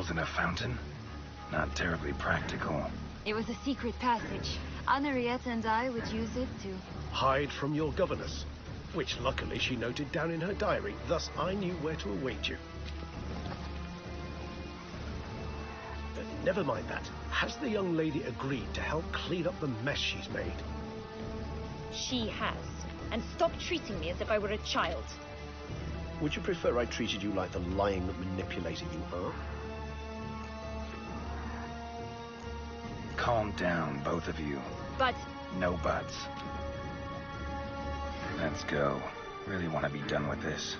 girls in a fountain? Not terribly practical. It was a secret passage. Henriette and I would use it to... hide from your governess, which luckily she noted down in her diary, thus I knew where to await you. Never mind that. Has the young lady agreed to help clean up the mess she's made? She has. And stop treating me as if I were a child. Would you prefer I treated you like the lying manipulator you are? Calm down, both of you. But... No buts. Let's go. Really want to be done with this.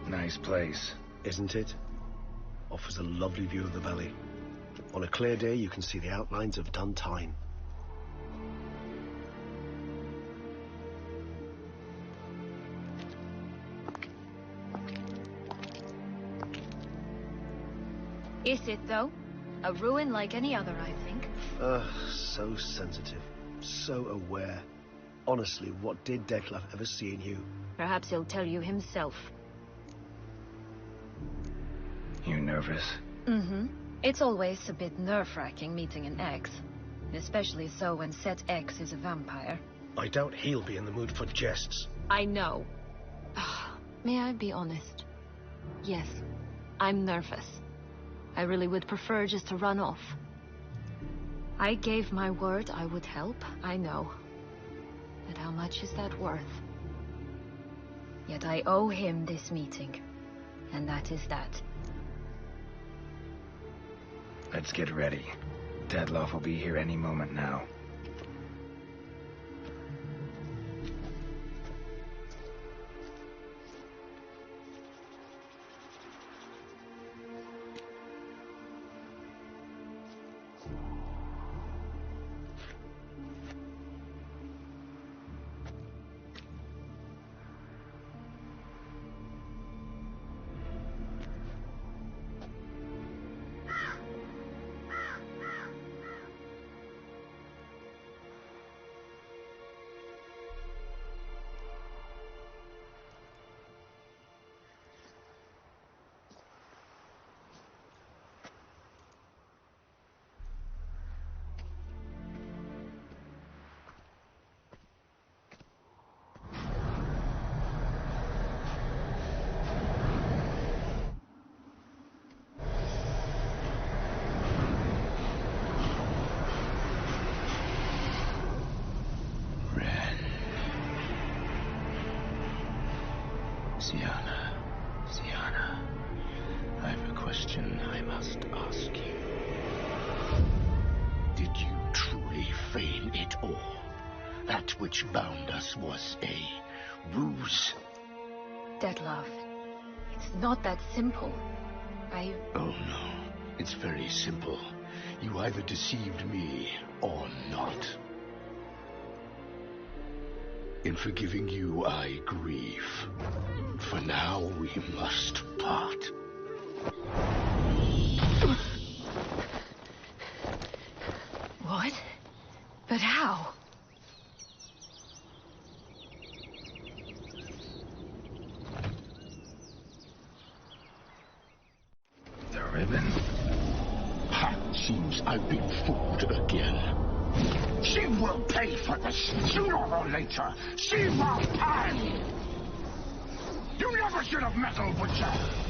Nice place. Isn't it? Offers a lovely view of the valley. On a clear day, you can see the outlines of Duntine. Is it, though? A ruin like any other, I think. So sensitive. So aware. Honestly, what did Detlef ever see in you? Perhaps he'll tell you himself. You nervous? Mm-hmm. It's always a bit nerve-wracking meeting an ex. Especially so when said ex is a vampire. I doubt he'll be in the mood for jests. I know. May I be honest? Yes, I'm nervous. I really would prefer just to run off. I gave my word I would help, I know. But how much is that worth? Yet I owe him this meeting. And that is that. Let's get ready. Detlef will be here any moment now. Sienna, I have a question I must ask you. Did you truly feign it all? That which bound us was a ruse? Detlef, it's not that simple. Oh no, it's very simple. You either deceived me or not. In forgiving you, I grieve. For now, we must part. What? But how? The ribbon. Ha! Seems I've been fooled again. She will pay for this, sooner or later. She will pay! You never should have meddled with her!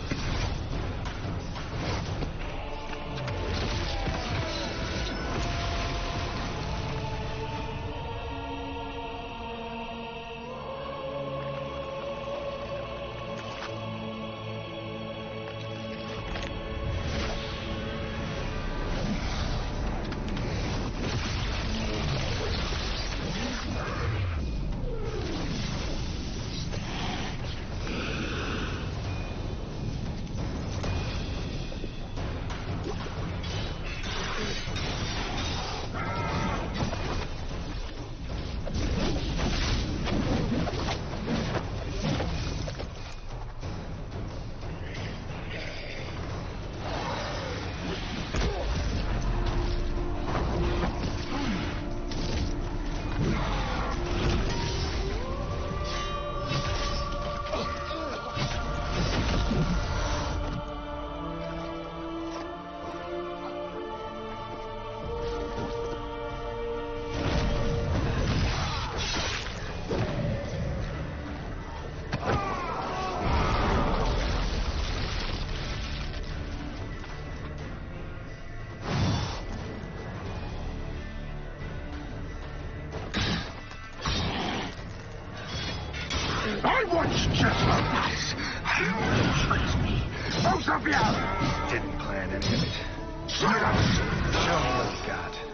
It's just a mess. Tricked me. Both of you! Didn't plan any of it. Shut up! Show me what you got.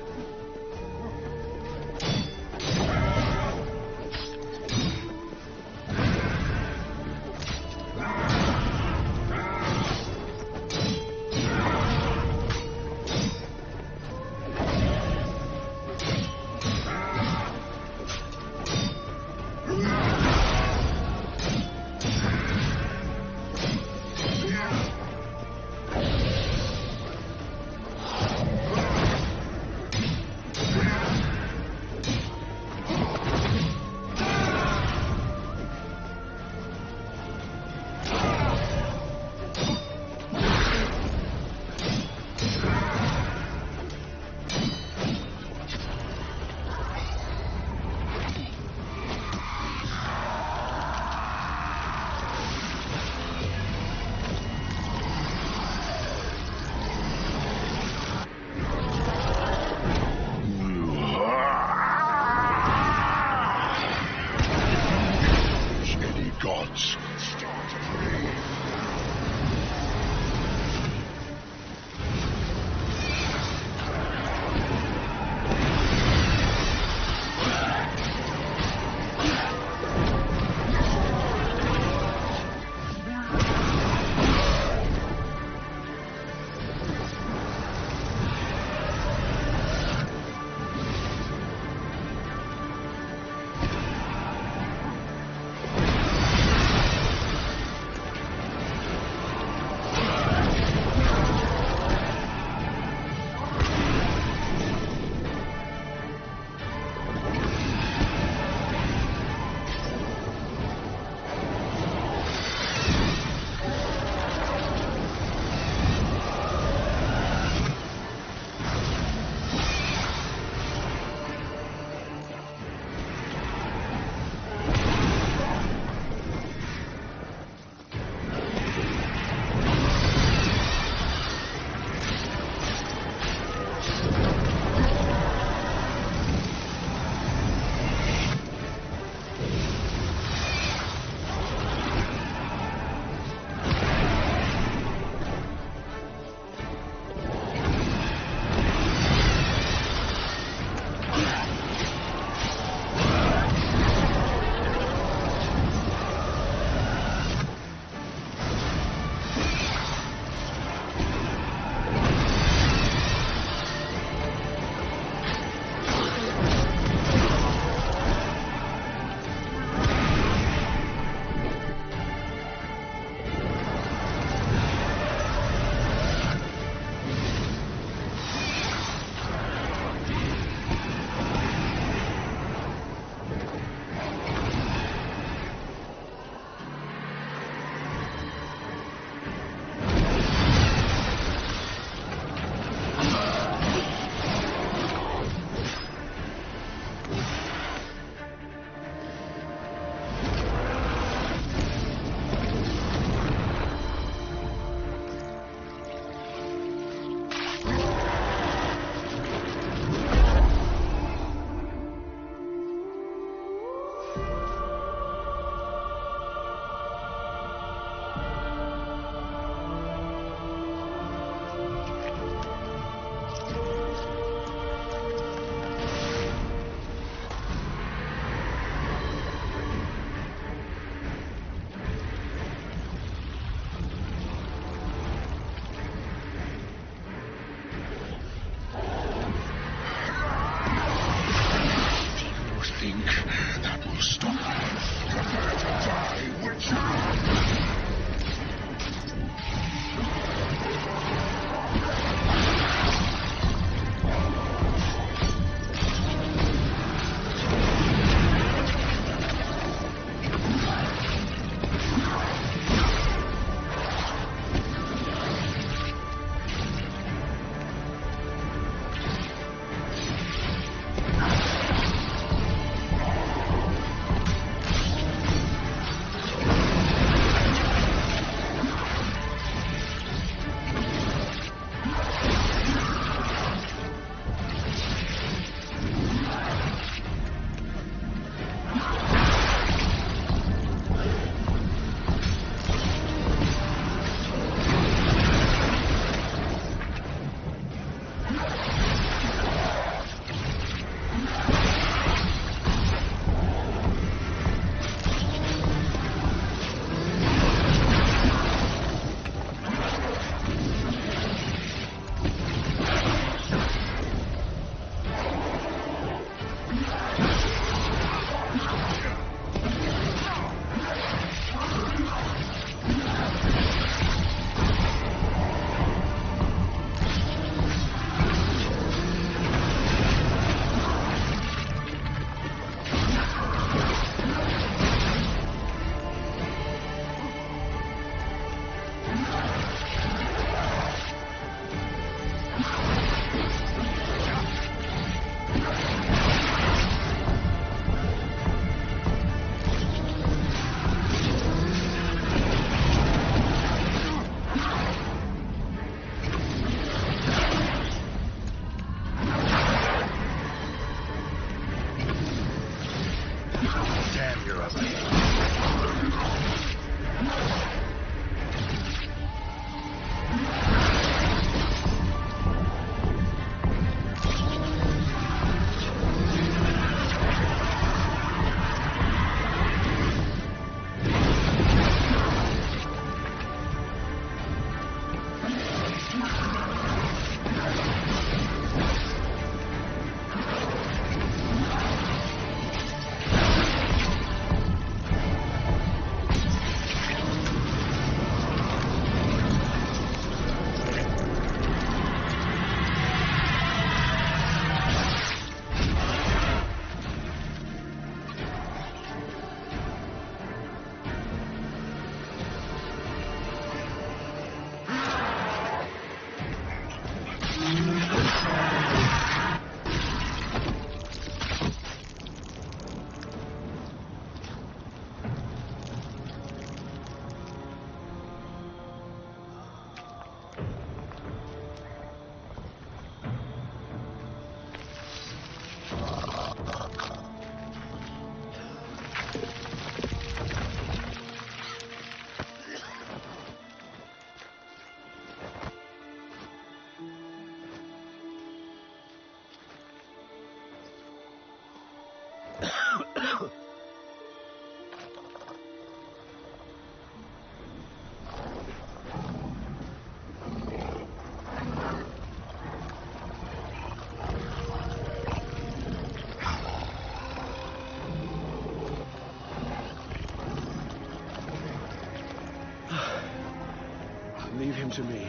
Leave him to me.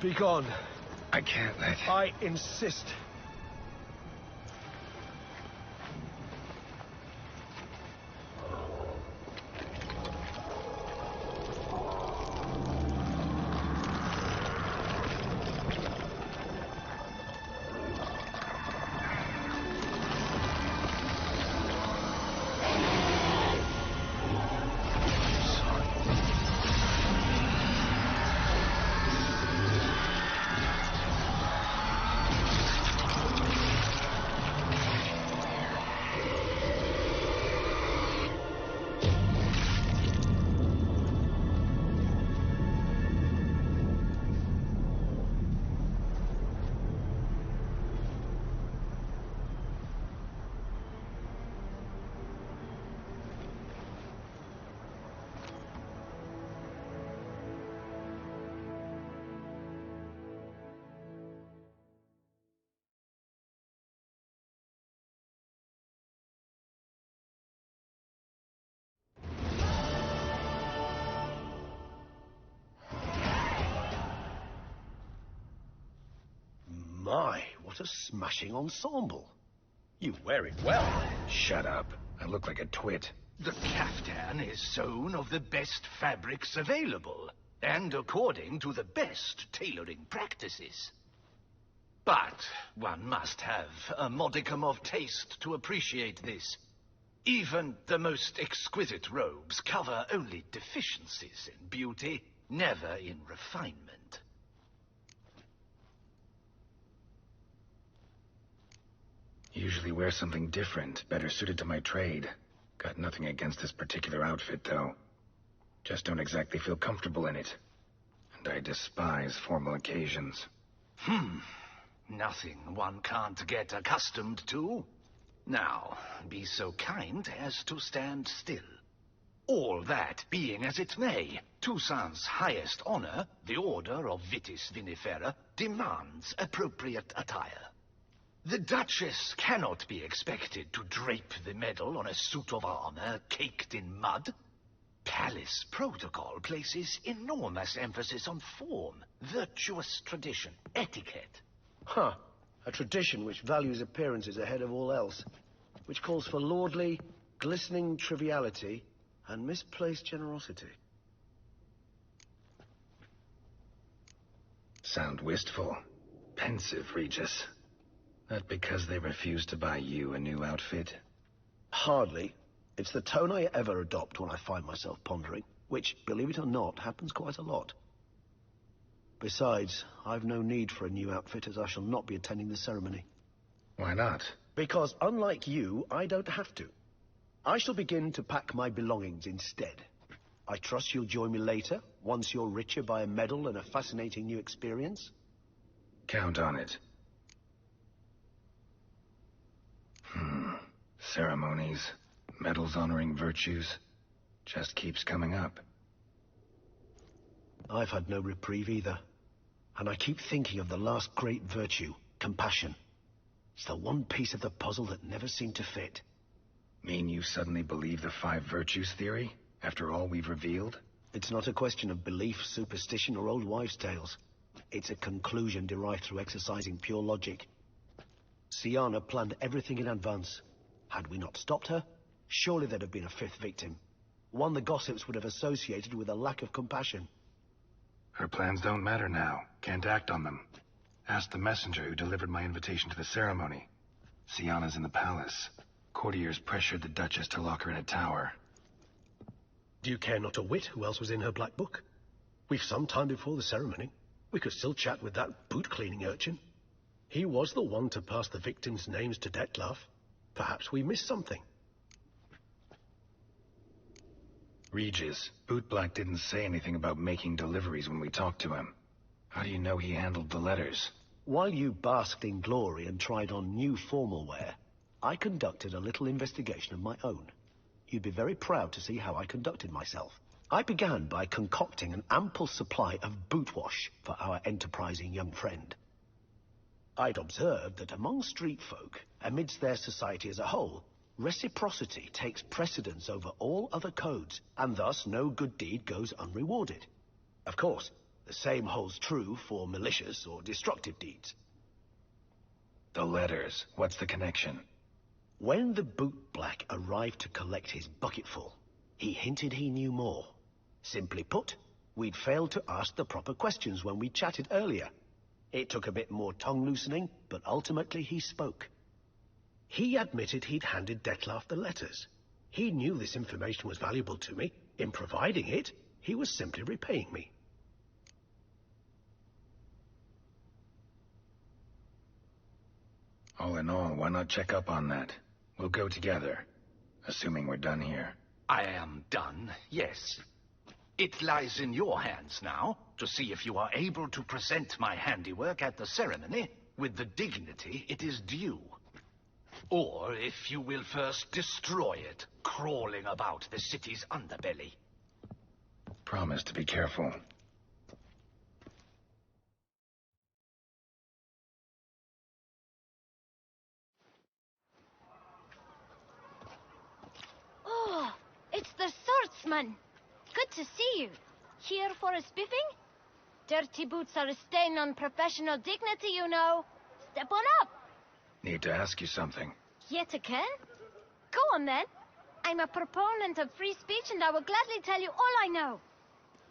Be gone. I can't let... I insist. My, what a smashing ensemble. You wear it well. Shut up. I look like a twit. The caftan is sewn of the best fabrics available, and according to the best tailoring practices. But one must have a modicum of taste to appreciate this. Even the most exquisite robes cover only deficiencies in beauty, never in refinement. Usually wear something different, better suited to my trade. Got nothing against this particular outfit, though. Just don't exactly feel comfortable in it. And I despise formal occasions. Nothing one can't get accustomed to. Now, be so kind as to stand still. All that being as it may, Toussaint's highest honor, the Order of Vitis Vinifera, demands appropriate attire. The Duchess cannot be expected to drape the medal on a suit of armor caked in mud. Palace protocol places enormous emphasis on form, virtuous tradition, etiquette. Huh. A tradition which values appearances ahead of all else. Which calls for lordly, glistening triviality and misplaced generosity. Sound wistful. Pensive, Regis. That because they refuse to buy you a new outfit? Hardly. It's the tone I ever adopt when I find myself pondering, which, believe it or not, happens quite a lot. Besides, I've no need for a new outfit as I shall not be attending the ceremony. Why not? Because, unlike you, I don't have to. I shall begin to pack my belongings instead. I trust you'll join me later, once you're richer by a medal and a fascinating new experience? Count on it. Ceremonies, medals honoring virtues, just keeps coming up. I've had no reprieve either. And I keep thinking of the last great virtue, compassion. It's the one piece of the puzzle that never seemed to fit. Mean you suddenly believe the 5 virtues theory, after all we've revealed? It's not a question of belief, superstition, or old wives' tales. It's a conclusion derived through exercising pure logic. Sienna planned everything in advance. Had we not stopped her, surely there'd have been a 5th victim. One the gossips would have associated with a lack of compassion. Her plans don't matter now. Can't act on them. Ask the messenger who delivered my invitation to the ceremony. Sienna's in the palace. Courtiers pressured the Duchess to lock her in a tower. Do you care not a whit who else was in her black book? We've some time before the ceremony. We could still chat with that boot-cleaning urchin. He was the one to pass the victims' names to Detlef. Perhaps we missed something. Regis, Bootblack didn't say anything about making deliveries when we talked to him. How do you know he handled the letters? While you basked in glory and tried on new formal wear, I conducted a little investigation of my own. You'd be very proud to see how I conducted myself. I began by concocting an ample supply of boot wash for our enterprising young friend. I'd observed that among street folk, amidst their society as a whole, reciprocity takes precedence over all other codes, and thus no good deed goes unrewarded. Of course, the same holds true for malicious or destructive deeds. The letters, what's the connection? When the bootblack arrived to collect his bucketful, he hinted he knew more. Simply put, we'd failed to ask the proper questions when we chatted earlier. It took a bit more tongue-loosening, but ultimately he spoke. He admitted he'd handed Detlef the letters. He knew this information was valuable to me. In providing it, he was simply repaying me. All in all, why not check up on that? We'll go together, assuming we're done here. I am done, yes. It lies in your hands now to see if you are able to present my handiwork at the ceremony with the dignity it is due. Or if you will first destroy it, crawling about the city's underbelly. Promise to be careful. Oh, it's the swordsman. Good to see you. Here for a spiffing? Dirty boots are a stain on professional dignity, you know. Step on up. Need to ask you something. Yet again? Go on then. I'm a proponent of free speech and I will gladly tell you all I know.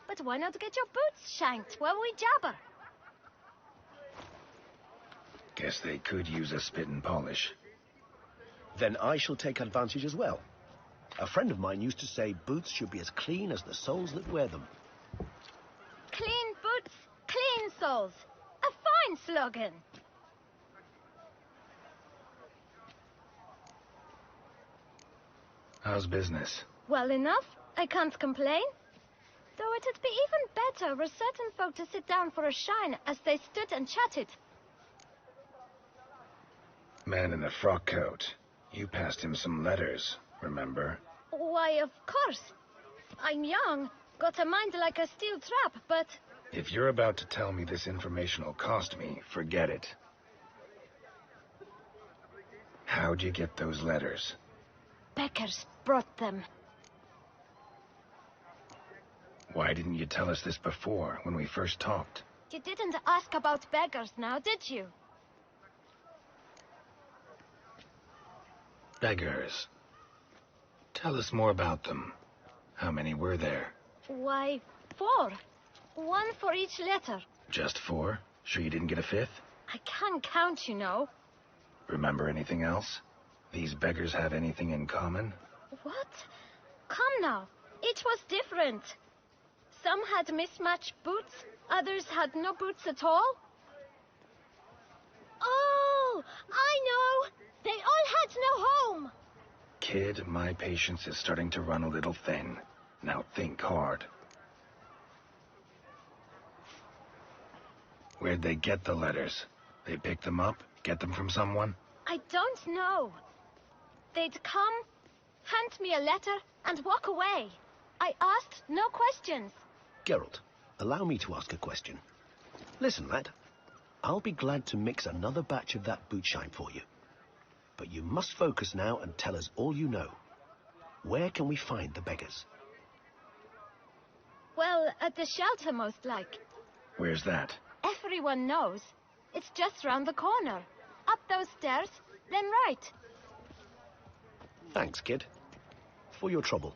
But why not get your boots shanked while we jabber? Guess they could use a spit and polish. Then I shall take advantage as well. A friend of mine used to say boots should be as clean as the soles that wear them. Clean boots, clean soles. A fine slogan. How's business? Well enough. I can't complain. Though it'd be even better were certain folk to sit down for a shine as they stood and chatted. Man in the frock coat. You passed him some letters, remember? Why, of course. I'm young, got a mind like a steel trap, but... If you're about to tell me this information will cost me, forget it. How'd you get those letters? Beggars brought them. Why didn't you tell us this before, when we first talked? You didn't ask about beggars now, did you? Beggars. Tell us more about them. How many were there? Why, 4. 1 for each letter. Just 4? Sure you didn't get a 5th? I can't count, you know. Remember anything else? These beggars have anything in common? What? Come now. Each was different. Some had mismatched boots, others had no boots at all. Oh, I know! They all had no home! Kid, my patience is starting to run a little thin. Now think hard. Where'd they get the letters? They pick them up? Get them from someone? I don't know. They'd come, hand me a letter, and walk away. I asked no questions. Geralt, allow me to ask a question. Listen, lad. I'll be glad to mix another batch of that bootshine for you. But you must focus now and tell us all you know. Where can we find the beggars? Well, at the shelter, most like. Where's that? Everyone knows. It's just round the corner. Up those stairs, then right. Thanks, kid. For your trouble.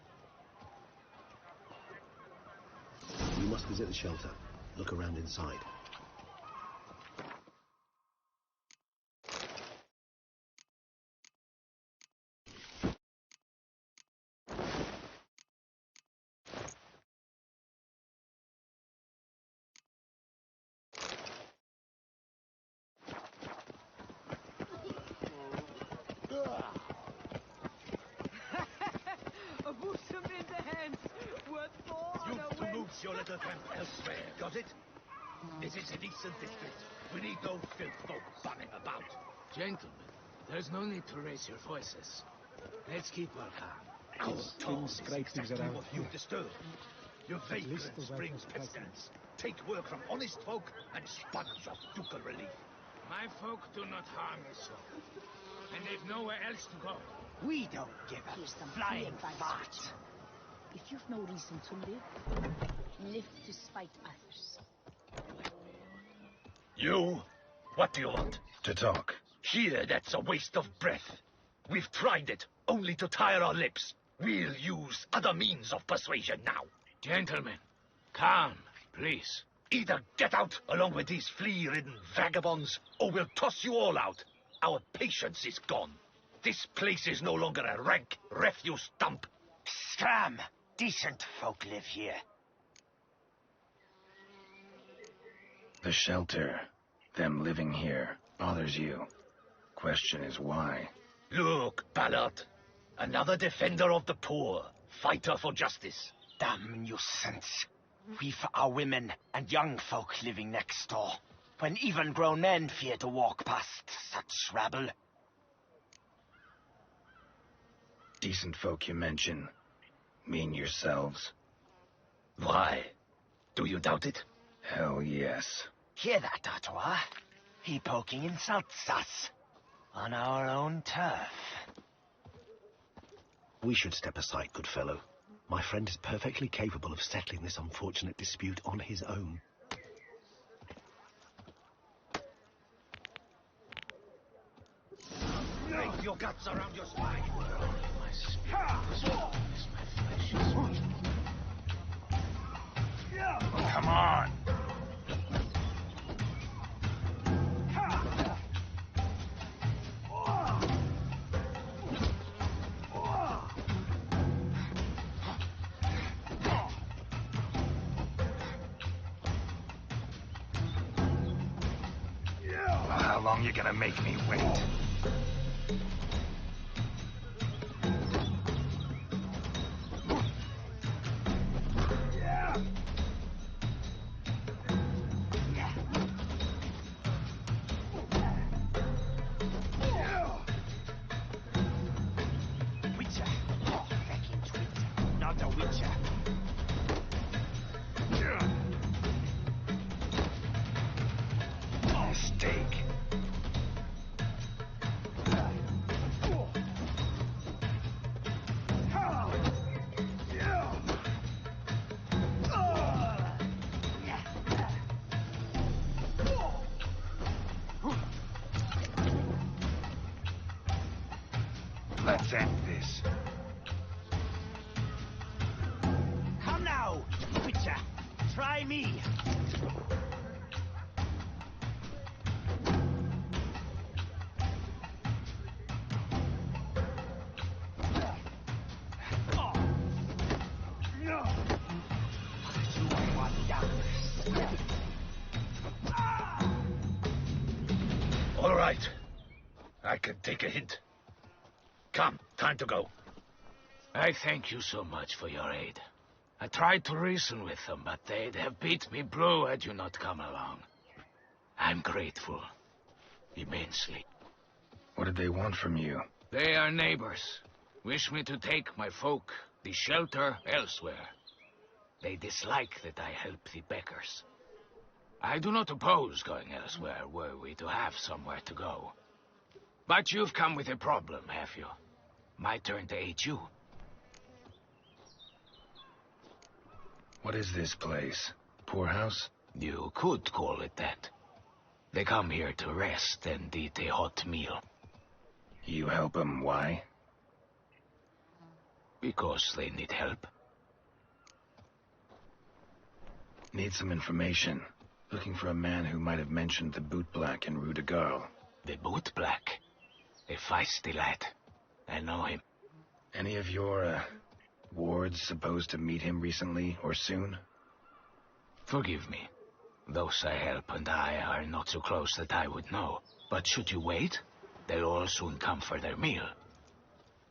We must visit the shelter. Look around inside. Your little camp elsewhere, got it? This is a decent district. We need no filth folk bunning about. Gentlemen, there's no need to raise your voices. Let's keep our calm. Our tongue is exactly what you disturb. Your vagrance brings pestilence. Take work from honest folk and sponge off ducal relief. My folk do not harm us all. And they've nowhere else to go. We don't give a flying fart. If you've no reason to live, live to spite others. You? What do you want? To talk. Here, that's a waste of breath. We've tried it, only to tire our lips. We'll use other means of persuasion now. Gentlemen, calm, please. Either get out along with these flea-ridden vagabonds, or we'll toss you all out. Our patience is gone. This place is no longer a rank refuse dump. Scram! Decent folk live here. The shelter, them living here, bothers you. Question is why? Look, Ballard. Another defender of the poor. Fighter for justice. Damn nuisance. We've our women and young folk living next door, when even grown men fear to walk past such rabble. Decent folk you mention. Mean yourselves? Why? Do you doubt it? Hell yes. Hear that, Artois? He poking insults us. On our own turf. We should step aside, good fellow. My friend is perfectly capable of settling this unfortunate dispute on his own. Break your guts around your spine. Come on! How long you gonna make me wait? Let's end this. Come now, Witcher. Try me. All right. I can take a hint. Come, time to go. I thank you so much for your aid. I tried to reason with them, but they'd have beat me blue had you not come along. I'm grateful. Immensely. What did they want from you? They are neighbors. Wish me to take my folk, the shelter, elsewhere. They dislike that I help the beggars. I do not oppose going elsewhere, were we to have somewhere to go. But you've come with a problem, have you? My turn to aid you. What is this place? Poorhouse? You could call it that. They come here to rest and eat a hot meal. You help them, why? Because they need help. Need some information. Looking for a man who might have mentioned the bootblack in Rue de Garl. The bootblack? A feisty lad. I know him. Any of your, wards supposed to meet him recently or soon? Forgive me. Those I help and I are not so close that I would know. But should you wait, they'll all soon come for their meal.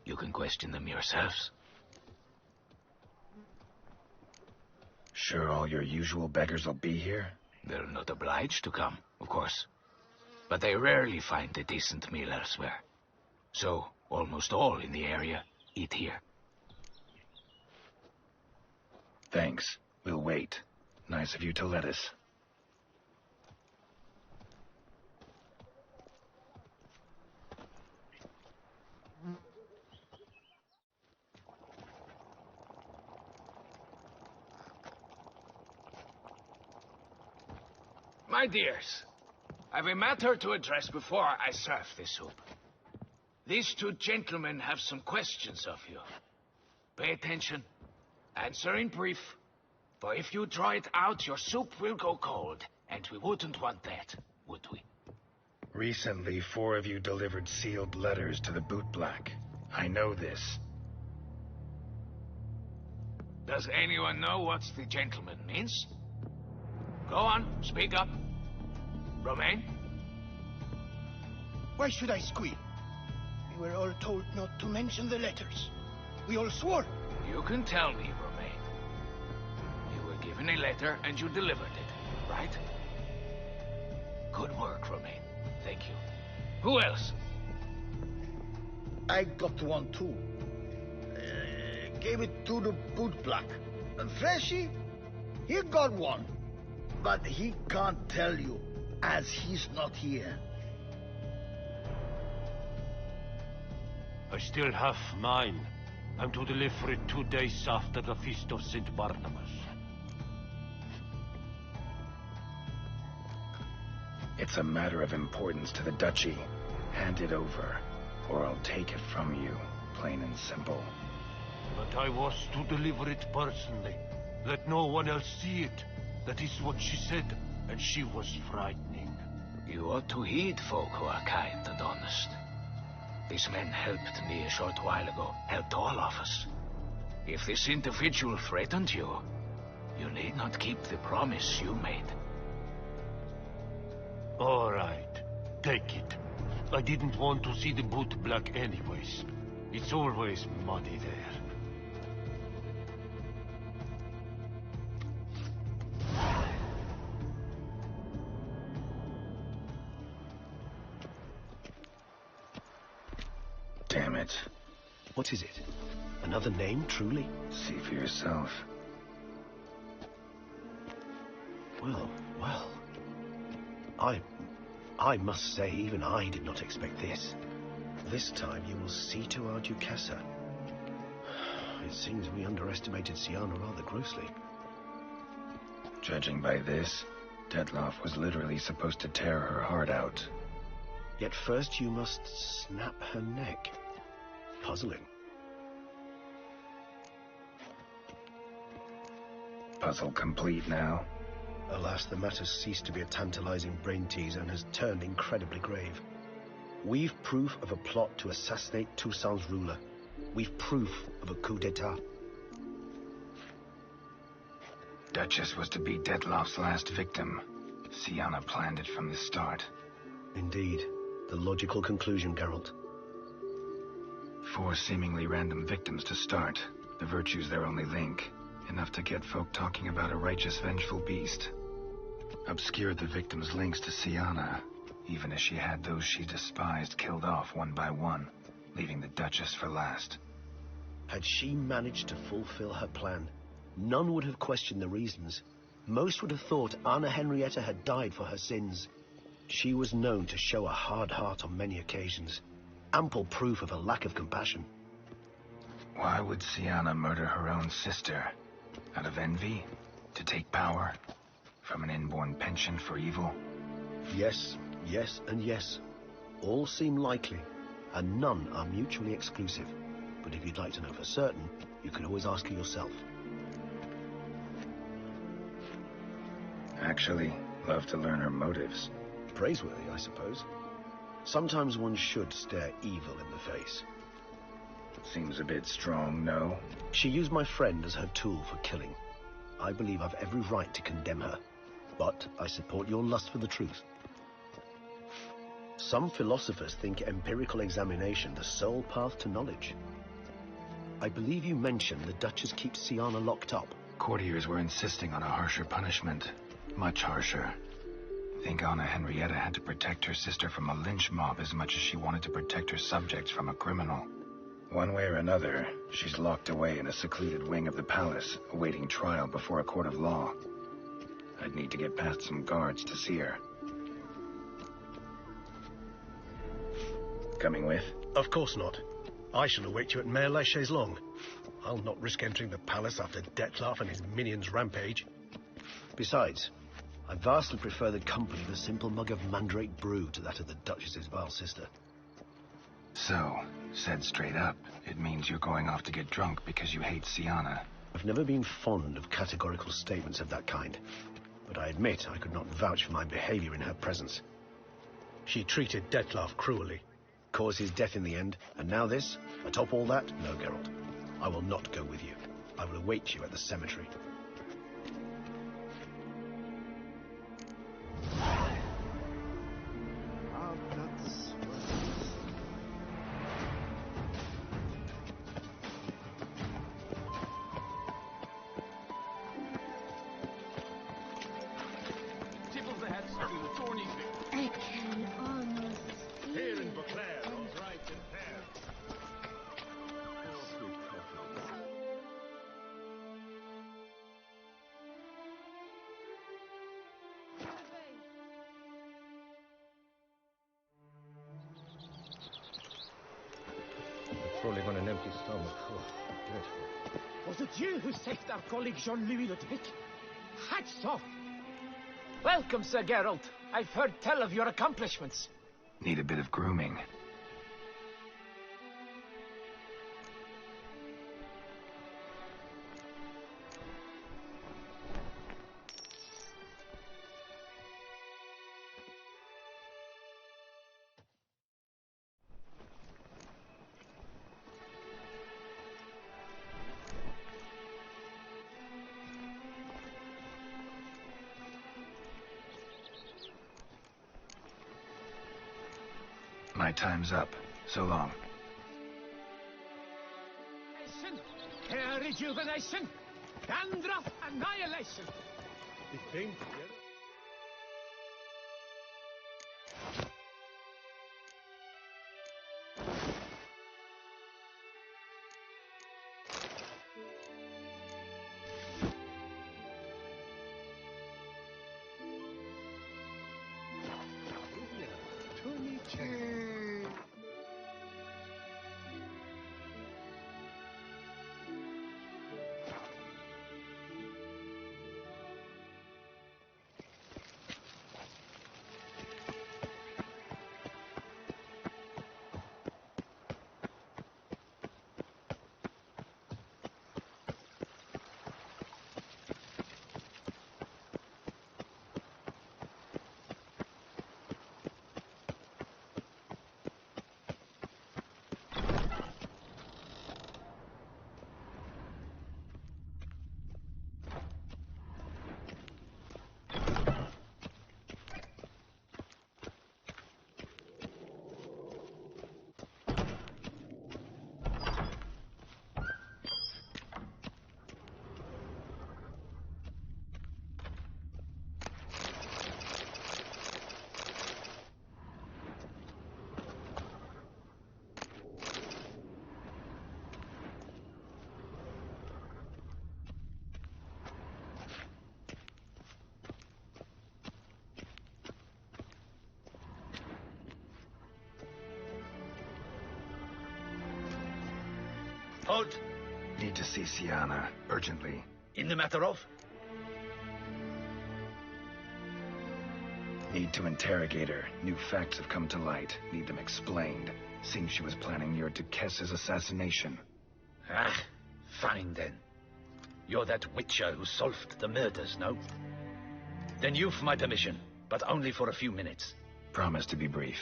You can question them yourselves. Sure all your usual beggars will be here? They're not obliged to come, of course. But they rarely find a decent meal elsewhere. So, almost all in the area eat here. Thanks. We'll wait. Nice of you to let us. My dears, I've a matter to address before I serve the soup. These two gentlemen have some questions of you. Pay attention. Answer in brief. For if you draw it out, your soup will go cold. And we wouldn't want that, would we? Recently, 4 of you delivered sealed letters to the bootblack. I know this. Does anyone know what the gentleman means? Go on, speak up. Romain? Why should I squeal? We were all told not to mention the letters. We all swore. You can tell me, Romain. You were given a letter and you delivered it, right? Good work, Romain. Thank you. Who else? I got one too. Gave it to the bootblack. And Freshy, he got one. But he can't tell you, as he's not here. I still have mine. I'm to deliver it 2 days after the Feast of St. Barnabas. It's a matter of importance to the Duchy. Hand it over, or I'll take it from you, plain and simple. But I was to deliver it personally. Let no one else see it. That is what she said, and she was frightening. You ought to heed folk who are kind and honest. These men helped me a short while ago, helped all of us. If this individual threatened you, you need not keep the promise you made. All right, take it. I didn't want to see the bootblack anyways. It's always muddy there. Damn it. What is it? Another name, truly? See for yourself. Well. I must say, even I did not expect this. This time you will see to our Duchessa. It seems we underestimated Siana rather grossly. Judging by this, Detloff was literally supposed to tear her heart out. Yet first you must snap her neck. Puzzling. Puzzle complete now? Alas, the matter ceased to be a tantalizing brain tease and has turned incredibly grave. We've proof of a plot to assassinate Toussaint's ruler. We've proof of a coup d'etat. Duchess was to be Detloff's last victim. Siana planned it from the start. Indeed. The logical conclusion, Geralt. 4 seemingly random victims to start. The virtue's their only link. Enough to get folk talking about a righteous, vengeful beast. Obscured the victims' links to Siana, even as she had those she despised killed off one by one, leaving the Duchess for last. Had she managed to fulfill her plan, none would have questioned the reasons. Most would have thought Anna Henrietta had died for her sins. She was known to show a hard heart on many occasions. Ample proof of a lack of compassion. Why would Siana murder her own sister? Out of envy? To take power? From an inborn penchant for evil? Yes, yes, and yes. All seem likely, and none are mutually exclusive. But if you'd like to know for certain, you can always ask her yourself. Actually, love to learn her motives. Praiseworthy, I suppose. Sometimes one should stare evil in the face. Seems a bit strong, no? She used my friend as her tool for killing. I believe I've every right to condemn her. But I support your lust for the truth. Some philosophers think empirical examination the sole path to knowledge. I believe you mentioned the Duchess keeps Siana locked up. Courtiers were insisting on a harsher punishment. Much harsher. Think Anna Henrietta had to protect her sister from a lynch mob as much as she wanted to protect her subjects from a criminal. One way or another, she's locked away in a secluded wing of the palace, awaiting trial before a court of law. I'd need to get past some guards to see her. Coming with? Of course not. I shall await you at Mare la Chaise Longue. I'll not risk entering the palace after Dettlaff and his minions rampage. Besides, I vastly prefer the company of a simple mug of mandrake brew to that of the Duchess's vile sister. So, said straight up, it means you're going off to get drunk because you hate Siana. I've never been fond of categorical statements of that kind, but I admit I could not vouch for my behavior in her presence. She treated Dettlaff cruelly, caused his death in the end, and now this? Atop all that? No, Geralt. I will not go with you. I will await you at the cemetery. Crawling on an empty stomach. Oh, dreadful. Was it you who saved our colleague Jean-Louis Ludwig? Hats off! Welcome, Sir Geralt. I've heard tell of your accomplishments. Need a bit of grooming. My time's up. So long. Care rejuvenation, dandruff annihilation. It came together. Halt! Need to see Siana, urgently. In the matter of? Need to interrogate her. New facts have come to light. Need them explained. Seems she was planning your Kess's assassination. Ah, fine then. You're that witcher who solved the murders, no? Then you've my permission, but only for a few minutes. Promise to be brief.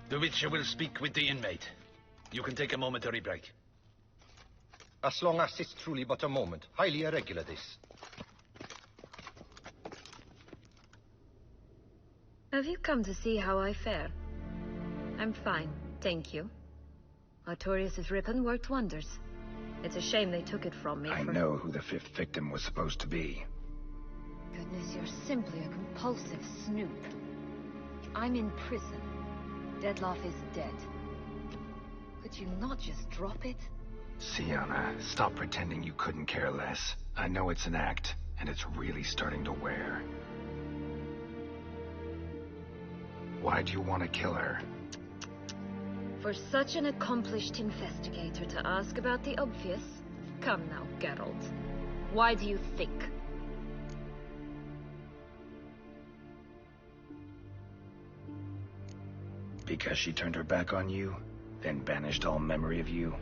The Witcher will speak with the inmate. You can take a momentary break. As long as it's truly but a moment. Highly irregular, this. Have you come to see how I fare? I'm fine, thank you. Artorius' ribbon worked wonders. It's a shame they took it from me. I know who the fifth victim was supposed to be. Goodness, you're simply a compulsive snoop. I'm in prison. Dettlaff is dead. Could you not just drop it? Siana, stop pretending you couldn't care less. I know it's an act, and it's really starting to wear. Why do you want to kill her? For such an accomplished investigator to ask about the obvious? Come now, Geralt. Why do you think? Because she turned her back on you, then banished all memory of you?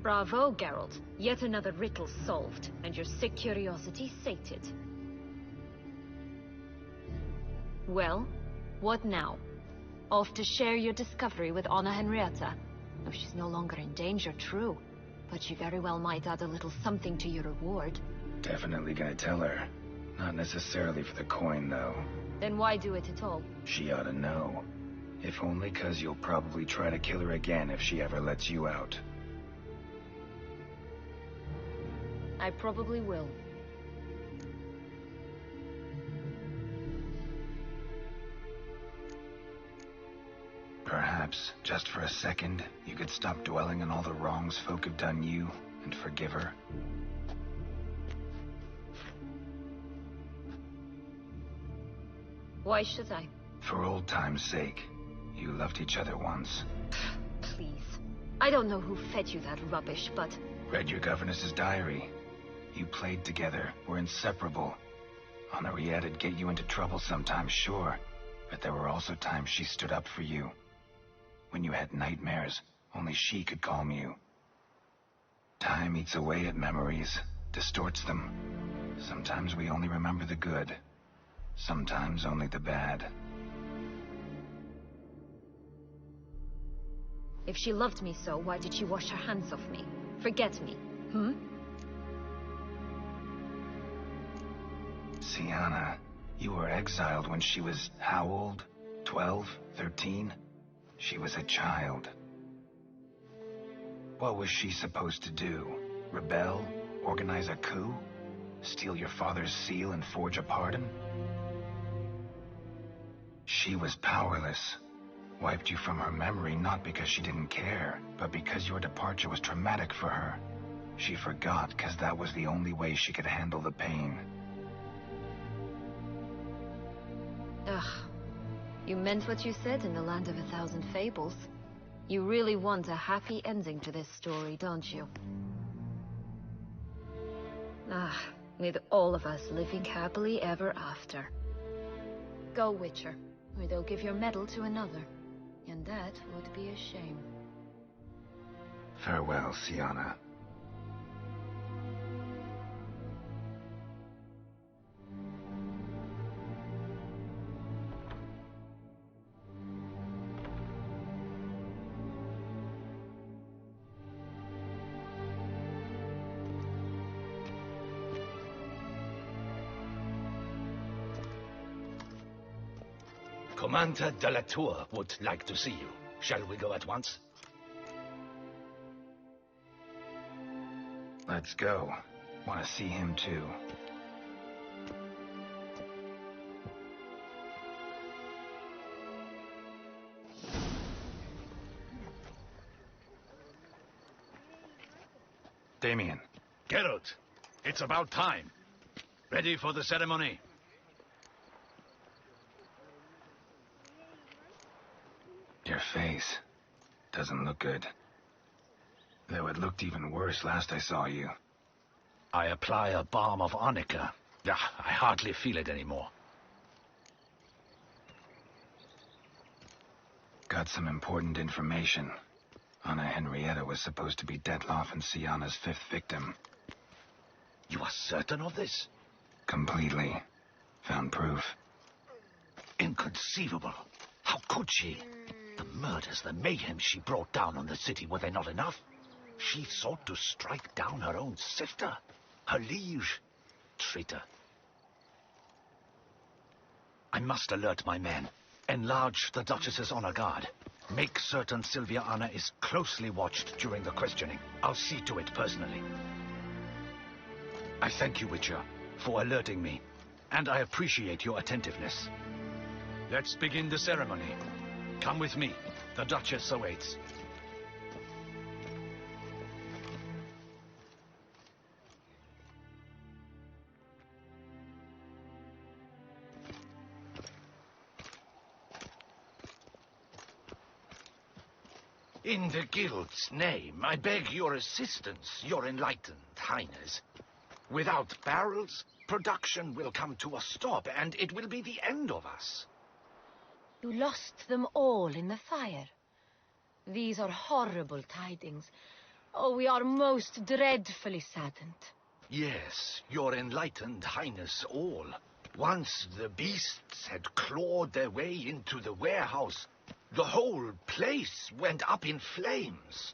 Bravo, Geralt. Yet another riddle solved, and your sick curiosity sated. Well, what now? Off to share your discovery with Anna Henrietta? Oh, she's no longer in danger, true. But she very well might add a little something to your reward. Definitely gonna tell her. Not necessarily for the coin, though. Then why do it at all? She ought to know. If only 'cause you'll probably try to kill her again if she ever lets you out. I probably will. Perhaps, just for a second, you could stop dwelling on all the wrongs folk have done you, and forgive her. Why should I? For old time's sake. You loved each other once. Please. I don't know who fed you that rubbish, but... Read your governess's diary. You played together, were inseparable. Henriette'd get you into trouble sometimes, sure. But there were also times she stood up for you. When you had nightmares, only she could calm you. Time eats away at memories, distorts them. Sometimes we only remember the good. Sometimes only the bad. If she loved me so, why did she wash her hands off me? Forget me, hmm? Siana, you were exiled when she was how old? 12? 13? She was a child. What was she supposed to do? Rebel? Organize a coup? Steal your father's seal and forge a pardon? She was powerless. Wiped you from her memory not because she didn't care, but because your departure was traumatic for her. She forgot because that was the only way she could handle the pain. Ugh. You meant what you said in the Land of 1,000 Fables. You really want a happy ending to this story, don't you? Ah, with all of us living happily ever after. Go, Witcher, or they'll give your medal to another. And that would be a shame. Farewell, Siana. Commander de la Tour would like to see you. Shall we go at once? Let's go. Want to see him too. Damien. Geralt, it's about time. Ready for the ceremony? Your face doesn't look good. Though it looked even worse last I saw you. I apply a balm of arnica. I hardly feel it anymore. Got some important information. Anna Henrietta was supposed to be Detloff and Sienna's 5th victim. You are certain of this? Completely. Found proof. Inconceivable. How could she? The murders, the mayhem she brought down on the city, were they not enough? She sought to strike down her own sister, her liege. Traitor. I must alert my men. Enlarge the Duchess's honor guard. Make certain Sylvia Anna is closely watched during the questioning. I'll see to it personally. I thank you, Witcher, for alerting me, and I appreciate your attentiveness. Let's begin the ceremony. Come with me. The Duchess awaits. In the Guild's name, I beg your assistance, your enlightened highness. Without barrels, production will come to a stop, and it will be the end of us. You lost them all in the fire. These are horrible tidings. Oh, we are most dreadfully saddened. Yes, your enlightened highness all. Once the beasts had clawed their way into the warehouse, the whole place went up in flames.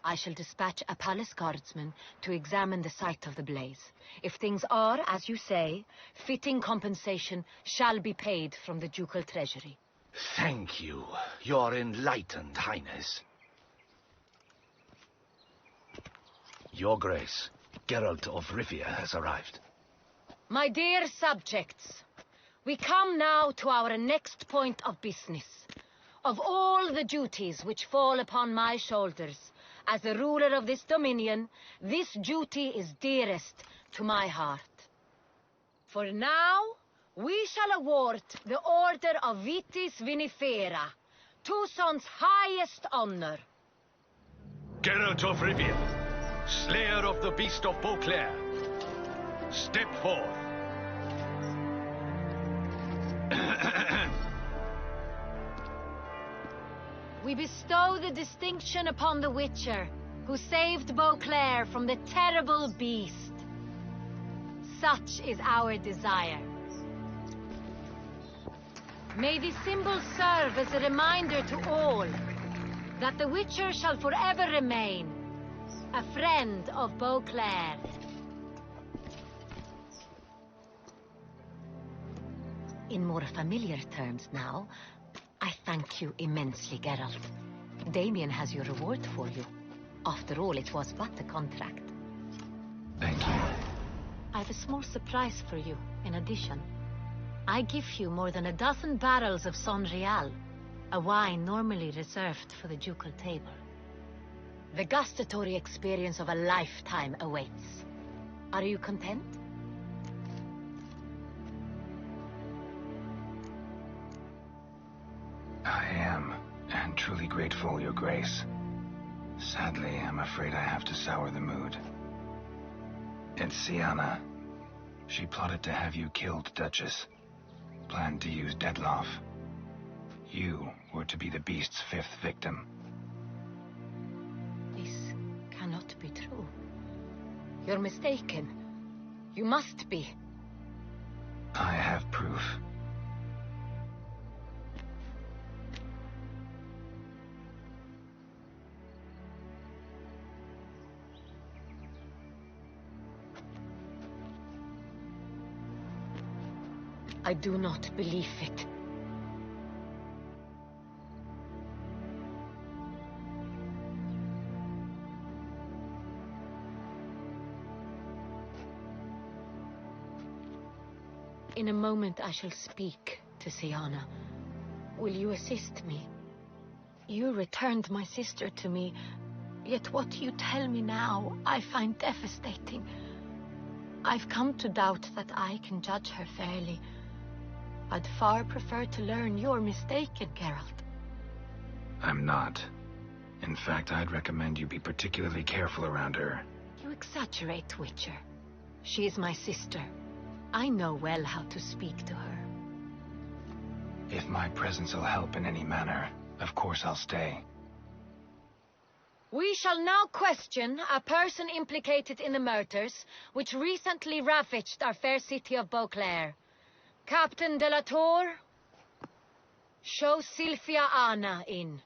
I shall dispatch a palace guardsman to examine the site of the blaze. If things are, as you say, fitting compensation shall be paid from the ducal treasury. Thank you, your enlightened highness. Your Grace, Geralt of Rivia has arrived. My dear subjects, we come now to our next point of business. Of all the duties which fall upon my shoulders, as the ruler of this dominion, this duty is dearest to my heart. For now, we shall award the Order of Vitis Vinifera, Tucson's highest honor. Geralt of Rivia, slayer of the beast of Beauclair, step forth. We bestow the distinction upon the Witcher, who saved Beauclair from the terrible beast. Such is our desire. May this symbol serve as a reminder to all that the Witcher shall forever remain a friend of Beauclair. In more familiar terms now, I thank you immensely, Geralt. Damien has your reward for you. After all, it was but a contract. Thank you. I have a small surprise for you, in addition. I give you more than 12 barrels of Son Real, a wine normally reserved for the ducal table. The gustatory experience of a lifetime awaits. Are you content? I am, and truly grateful, Your Grace. Sadly, I'm afraid I have to sour the mood. It's Sienna. She plotted to have you killed, Duchess. Planned to use Detloff. You were to be the beast's 5th victim. This cannot be true. You're mistaken. You must be. I have proof. I do not believe it. In a moment I shall speak to Sienna. Will you assist me? You returned my sister to me. Yet what you tell me now, I find devastating. I've come to doubt that I can judge her fairly. I'd far prefer to learn you're mistaken, Geralt. I'm not. In fact, I'd recommend you be particularly careful around her. You exaggerate, Witcher. She is my sister. I know well how to speak to her. If my presence will help in any manner, of course I'll stay. We shall now question a person implicated in the murders which recently ravaged our fair city of Beauclair. Captain de la Tour, show Sylvia Anna in.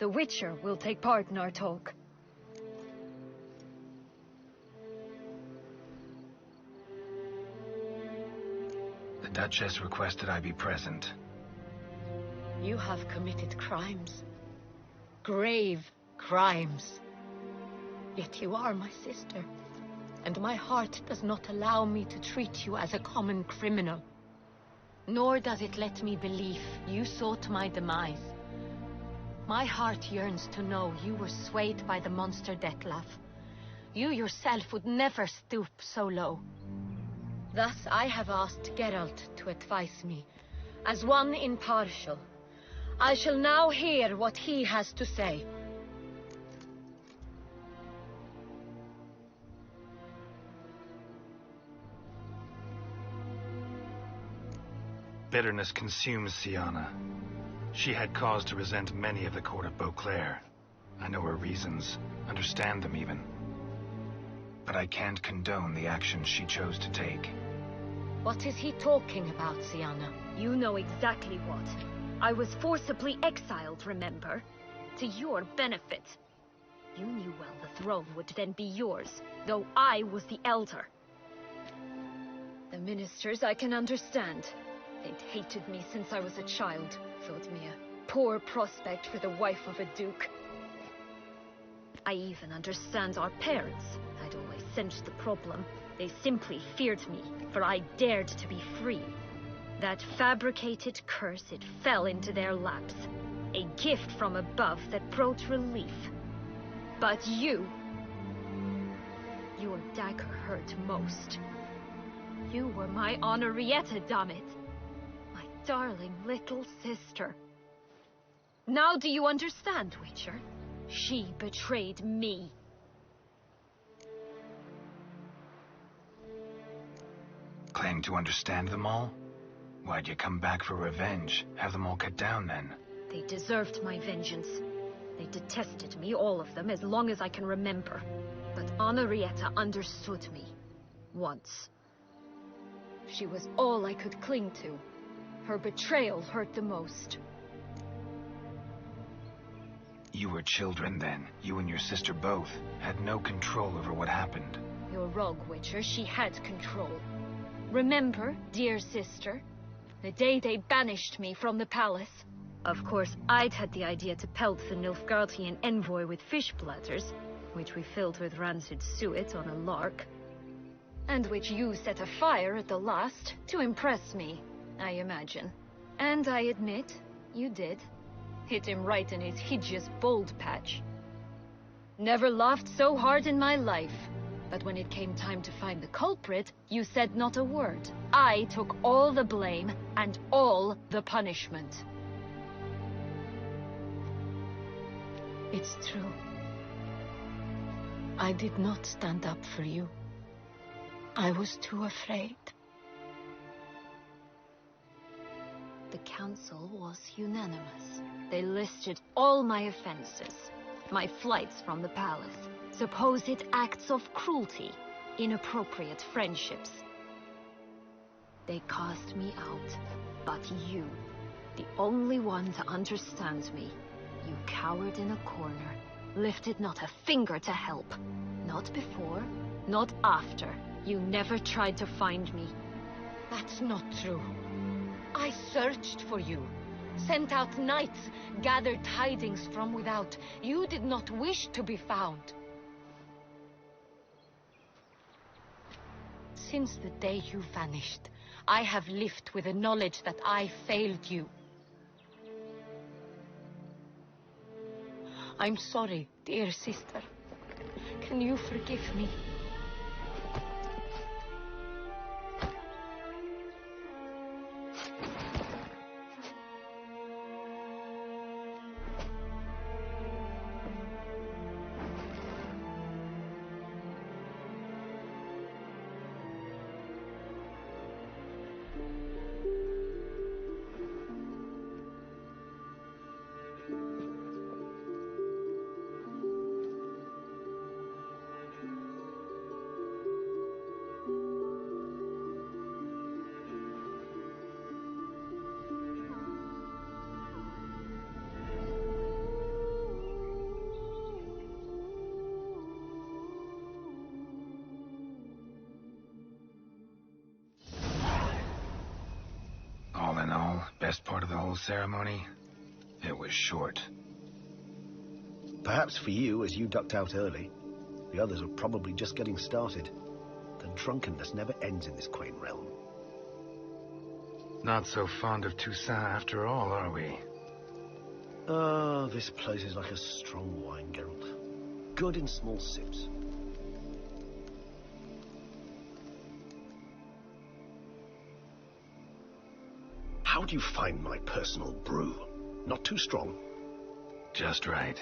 The Witcher will take part in our talk. The Duchess requested I be present. You have committed crimes. Grave crimes. Yet you are my sister, and my heart does not allow me to treat you as a common criminal. Nor does it let me believe you sought my demise. My heart yearns to know you were swayed by the monster Detlef. You yourself would never stoop so low. Thus I have asked Geralt to advise me, as one impartial. I shall now hear what he has to say. Bitterness consumes Siana. She had cause to resent many of the court of Beauclair. I know her reasons, understand them even. But I can't condone the actions she chose to take. What is he talking about, Siana? You know exactly what. I was forcibly exiled, remember? To your benefit. You knew well the throne would then be yours, though I was the elder. The ministers I can understand. They'd hated me since I was a child. Thought me a poor prospect for the wife of a duke. I even understand our parents. I'd always sensed the problem. They simply feared me, for I dared to be free. That fabricated curse, it fell into their laps. A gift from above that brought relief. But you... your dagger hurt most. You were my Henrietta, damn it. Darling little sister. Now do you understand, Witcher? She betrayed me. Claim to understand them all? Why'd you come back for revenge? Have them all cut down then? They deserved my vengeance. They detested me, all of them, as long as I can remember. But Henrietta understood me. Once. She was all I could cling to. Her betrayal hurt the most. You were children then. You and your sister both had no control over what happened. You're wrong, Witcher. She had control. Remember, dear sister, the day they banished me from the palace? Of course, I'd had the idea to pelt the Nilfgaardian envoy with fish bladders, which we filled with rancid suet on a lark, and which you set afire at the last to impress me, I imagine. And I admit, you did. Hit him right in his hideous bald patch. Never laughed so hard in my life. But when it came time to find the culprit, you said not a word. I took all the blame and all the punishment. It's true. I did not stand up for you. I was too afraid. The council was unanimous. They listed all my offenses. My flights from the palace, supposed acts of cruelty, inappropriate friendships. They cast me out, but you, the only one to understand me, you cowered in a corner, lifted not a finger to help. Not before, Not after. You never tried to find me. That's not true. I searched for you. Sent out knights, gathered tidings from without. You did not wish to be found. Since the day you vanished, I have lived with the knowledge that I failed you. I'm sorry, dear sister. Can you forgive me? All in all, best part of the whole ceremony? It was short. Perhaps for you, as you ducked out early. The others were probably just getting started. The drunkenness never ends in this quaint realm. Not so fond of Toussaint after all, are we? Ah, this place is like a strong wine, Geralt. Good in small sips. How do you find my personal brew? Not too strong? Just right.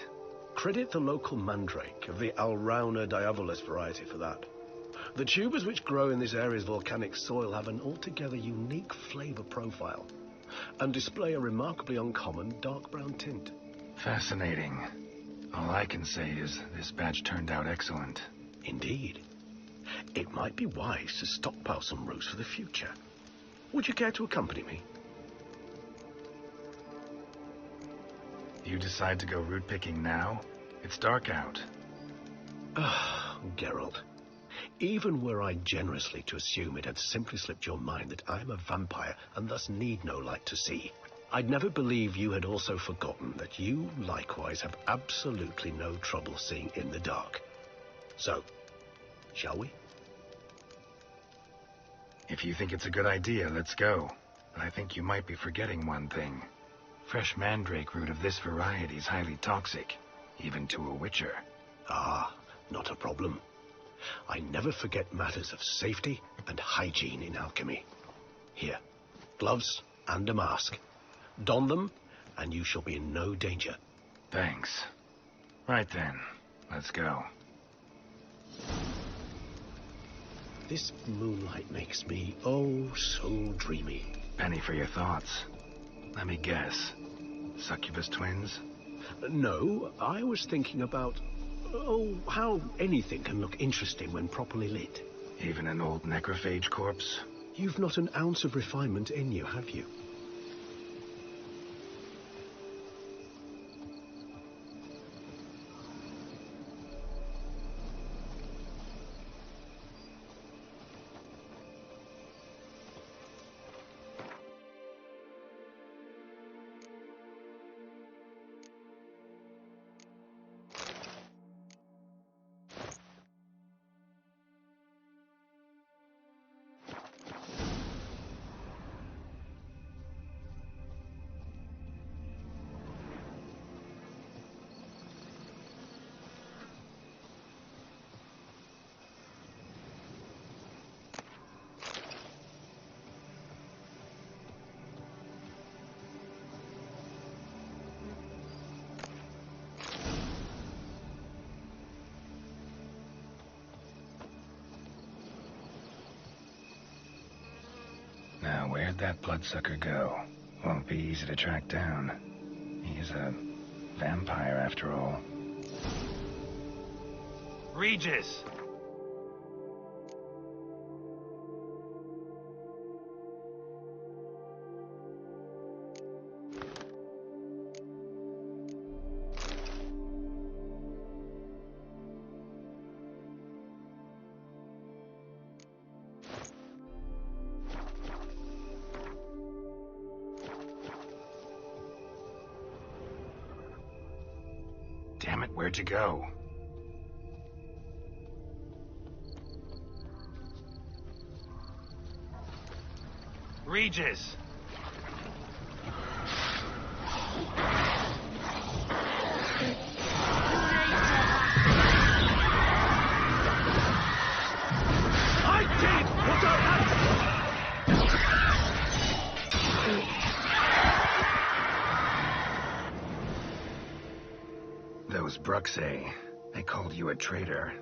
Credit the local mandrake of the Alrauna diabolus variety for that. The tubers which grow in this area's volcanic soil have an altogether unique flavor profile and display a remarkably uncommon dark brown tint. Fascinating. All I can say is this batch turned out excellent. Indeed. It might be wise to stockpile some roots for the future. Would you care to accompany me? You decide to go root picking now? It's dark out. Ah, Geralt. Even were I generously to assume it had simply slipped your mind that I am a vampire and thus need no light to see, I'd never believe you had also forgotten that you likewise have absolutely no trouble seeing in the dark. So, shall we? If you think it's a good idea, let's go. But I think you might be forgetting one thing. Fresh mandrake root of this variety is highly toxic, even to a witcher. Ah, not a problem. I never forget matters of safety and hygiene in alchemy. Here, gloves and a mask. Don them, and you shall be in no danger. Thanks. Right then, let's go. This moonlight makes me, oh, so dreamy. Penny for your thoughts. Let me guess. Succubus twins? No, I was thinking about, oh, how anything can look interesting when properly lit. Even an old necrophage corpse? You've not an ounce of refinement in you, have you? Now, where'd that bloodsucker go? Won't be easy to track down. He's a vampire, after all. Regis! Where'd you go? Regis! I did what I had to. Those Bruxay, they called you a traitor.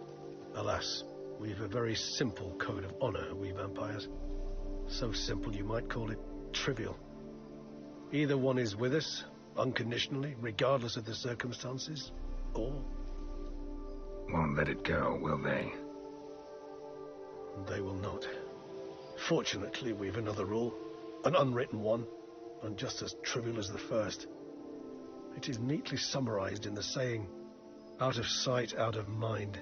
Alas, we've a very simple code of honor, we vampires. So simple you might call it trivial. Either one is with us, unconditionally, regardless of the circumstances, or... Won't let it go, will they? They will not. Fortunately, we've another rule, an unwritten one, and just as trivial as the first. It is neatly summarized in the saying, out of sight, out of mind.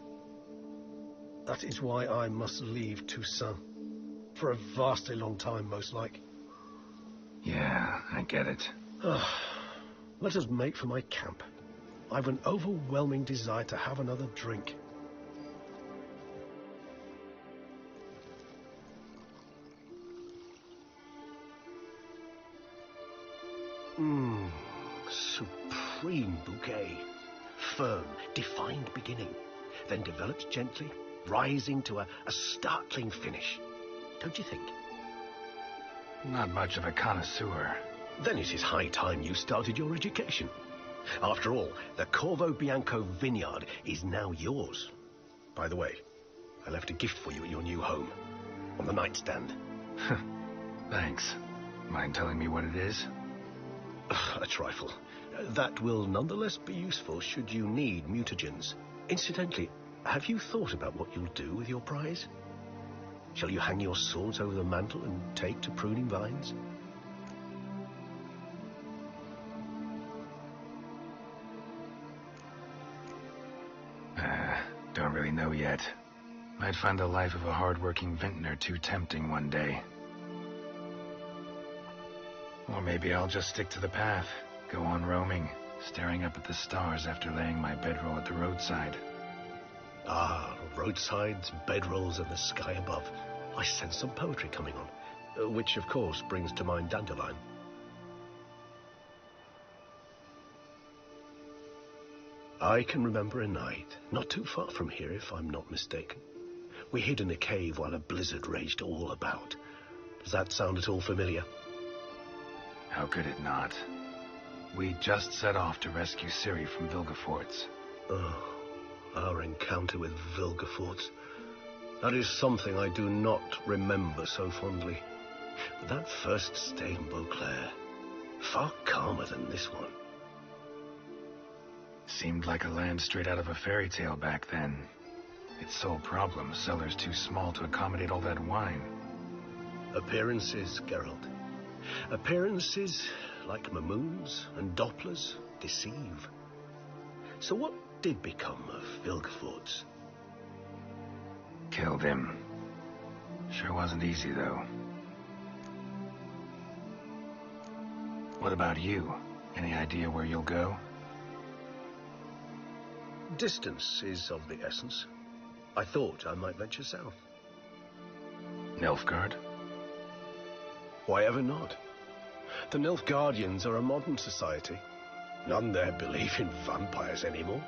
That is why I must leave Toussaint. For a vastly long time, most like. Yeah, I get it. Let us make for my camp. I've an overwhelming desire to have another drink. Supreme bouquet. Firm, defined beginning. Then develops gently, rising to a startling finish. Don't you think? Not much of a connoisseur. Then it is high time you started your education. After all, the Corvo Bianco vineyard is now yours. By the way, I left a gift for you at your new home. On the nightstand. Thanks. Mind telling me what it is? A trifle. That will nonetheless be useful should you need mutagens. Incidentally, have you thought about what you'll do with your prize? Shall you hang your swords over the mantle and take to pruning vines? Don't really know yet. Might find the life of a hard-working vintner too tempting one day. Or maybe I'll just stick to the path, go on roaming, staring up at the stars after laying my bedroll at the roadside. Ah, roadsides, bedrolls, and the sky above. I sense some poetry coming on, which, of course, brings to mind Dandelion. I can remember a night, not too far from here, if I'm not mistaken. We hid in a cave while a blizzard raged all about. Does that sound at all familiar? How could it not? We just set off to rescue Ciri from Vilgefortz. Oh, our encounter with Vilgefortz. That is something I do not remember so fondly. But that first stay in Beauclair, far calmer than this one. Seemed like a land straight out of a fairy tale back then. Its sole problem, cellars too small to accommodate all that wine. Appearances, Geralt. Appearances, like Mamoons and Dopplers, deceive. So what did become of Vilgefortz? Killed him. Sure wasn't easy, though. What about you? Any idea where you'll go? Distance is of the essence. I thought I might venture south. Nilfgaard? Why ever not? The Nilfgaardians are a modern society. None there believe in vampires anymore.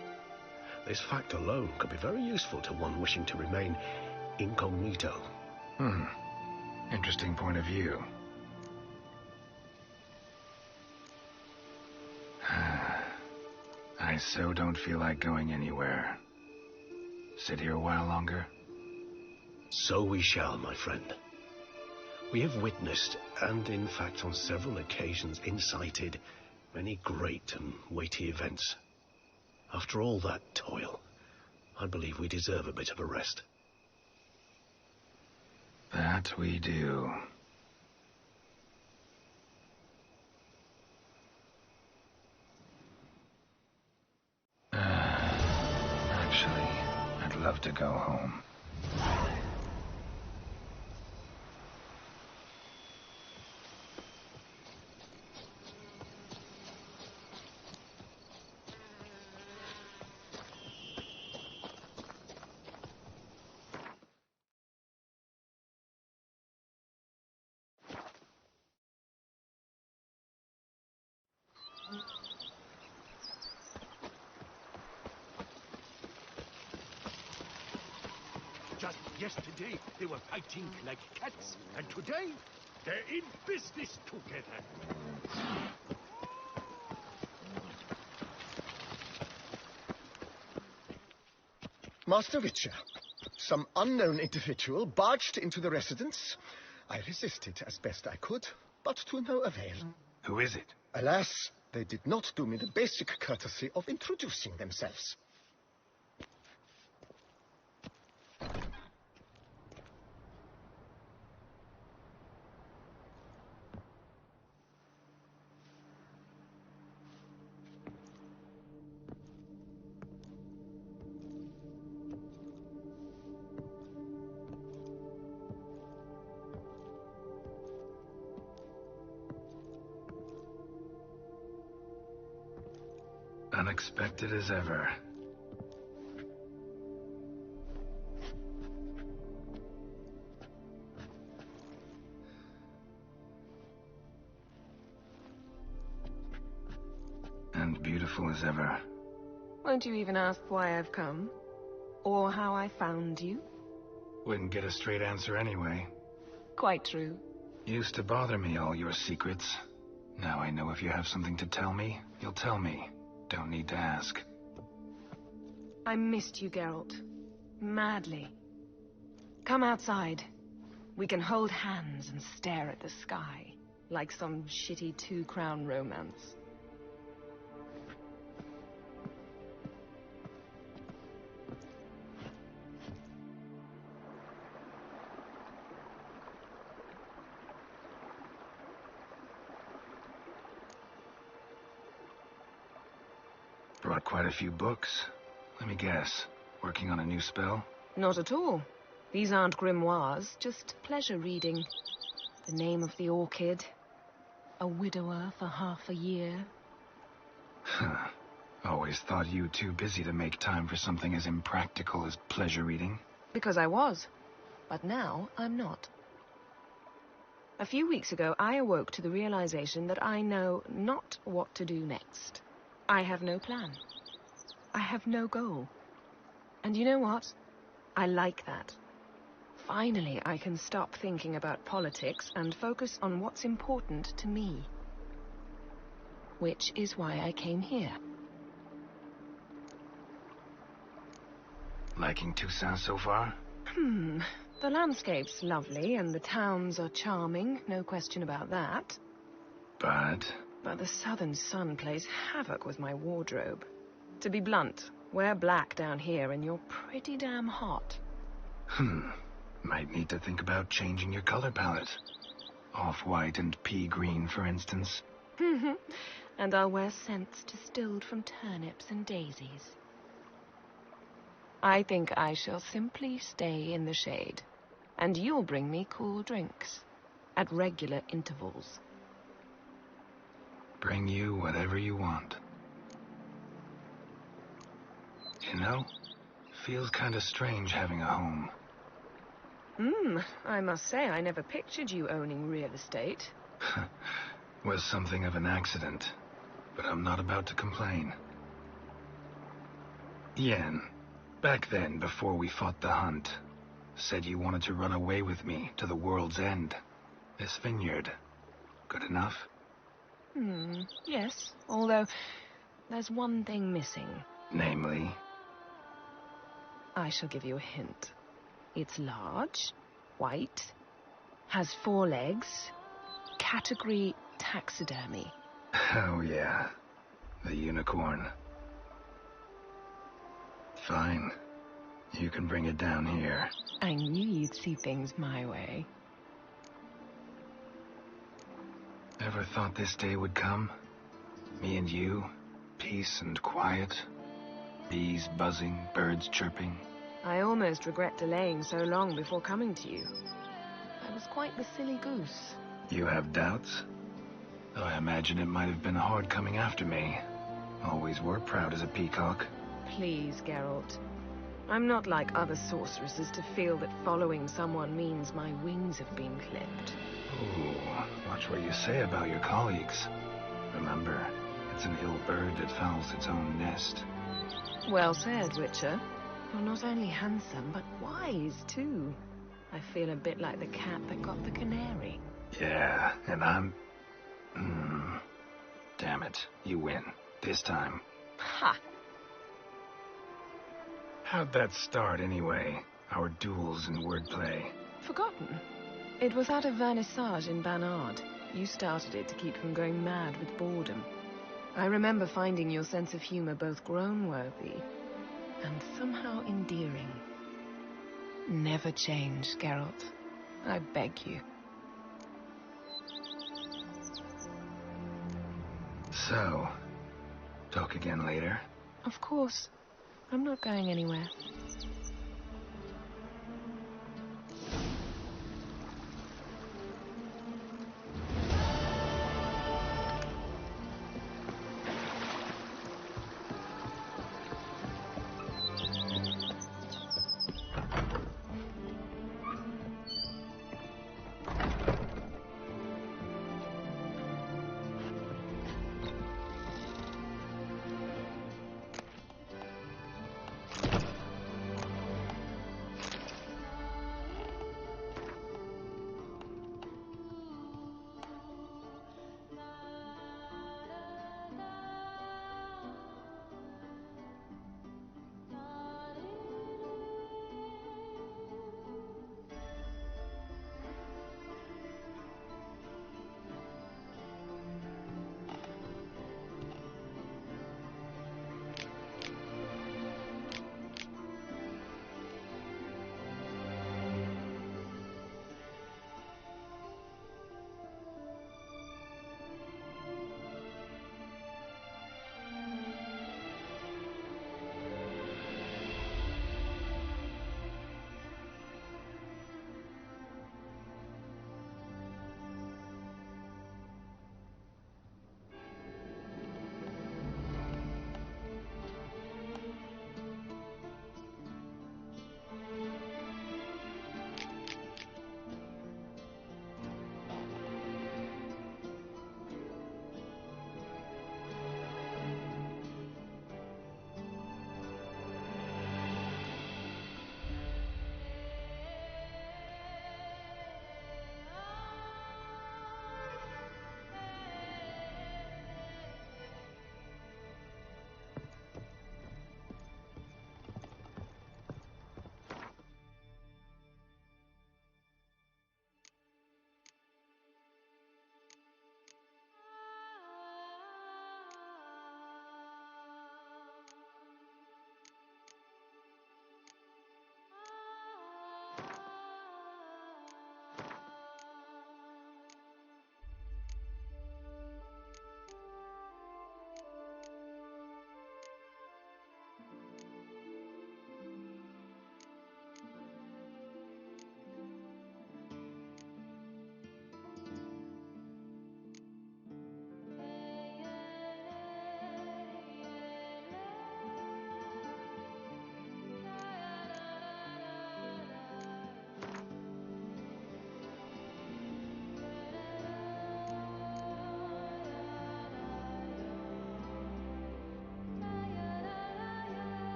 This fact alone could be very useful to one wishing to remain incognito. Interesting point of view. I so don't feel like going anywhere. Sit here a while longer? So we shall, my friend. We have witnessed, and in fact on several occasions incited, many great and weighty events. After all that toil, I believe we deserve a bit of a rest. That we do. Actually, I'd love to go home. Just yesterday, they were fighting like cats, and today, they're in business together. Master Witcher, some unknown individual barged into the residence. I resisted as best I could, but to no avail. Who is it? Alas, they did not do me the basic courtesy of introducing themselves. Unexpected as ever. And beautiful as ever. Won't you even ask why I've come? Or how I found you? Wouldn't get a straight answer anyway. Quite true. Used to bother me, all your secrets. Now I know if you have something to tell me, you'll tell me. Don't need to ask. I missed you, Geralt. Madly. Come outside. We can hold hands and stare at the sky, like some shitty two-crown romance. Brought quite a few books. Let me guess. Working on a new spell? Not at all. These aren't grimoires, just pleasure reading. The Name of the Orchid. A widower for half a year. Huh. Always thought you too busy to make time for something as impractical as pleasure reading. Because I was. But now I'm not. A few weeks ago, I awoke to the realization that I know not what to do next. I have no plan. I have no goal. And you know what? I like that. Finally, I can stop thinking about politics and focus on what's important to me. Which is why I came here. Liking Toussaint so far? The landscape's lovely and the towns are charming, no question about that. But the southern sun plays havoc with my wardrobe. To be blunt, wear black down here and you're pretty damn hot. Might need to think about changing your color palette. Off-white and pea green, for instance. And I'll wear scents distilled from turnips and daisies. I think I shall simply stay in the shade. And you'll bring me cool drinks. At regular intervals. Bring you whatever you want. You know, feels kinda strange having a home. I must say I never pictured you owning real estate. Was something of an accident, but I'm not about to complain. Yen, back then, before we fought the hunt, said you wanted to run away with me to the world's end. This vineyard, good enough? Yes, although there's one thing missing. Namely? I shall give you a hint. It's large, white, has 4 legs, category taxidermy. Oh yeah, the unicorn. Fine, you can bring it down here. I knew you'd see things my way. Ever thought this day would come? Me and you, peace and quiet, bees buzzing, birds chirping. I almost regret delaying so long before coming to you. I was quite the silly goose. You have doubts? Though I imagine it might have been hard coming after me. Always were proud as a peacock. Please, Geralt. I'm not like other sorceresses to feel that following someone means my wings have been clipped. Ooh, watch what you say about your colleagues. Remember, it's an ill bird that fouls its own nest. Well said, Witcher. You're not only handsome, but wise, too. I feel a bit like the cat that got the canary. Yeah, and I'm... Damn it. You win. This time. Ha! How'd that start, anyway? Our duels and wordplay. Forgotten. It was at a vernissage in Banard. You started it to keep from going mad with boredom. I remember finding your sense of humor both groan-worthy and somehow endearing. Never change, Geralt. I beg you. So, talk again later? Of course. I'm not going anywhere.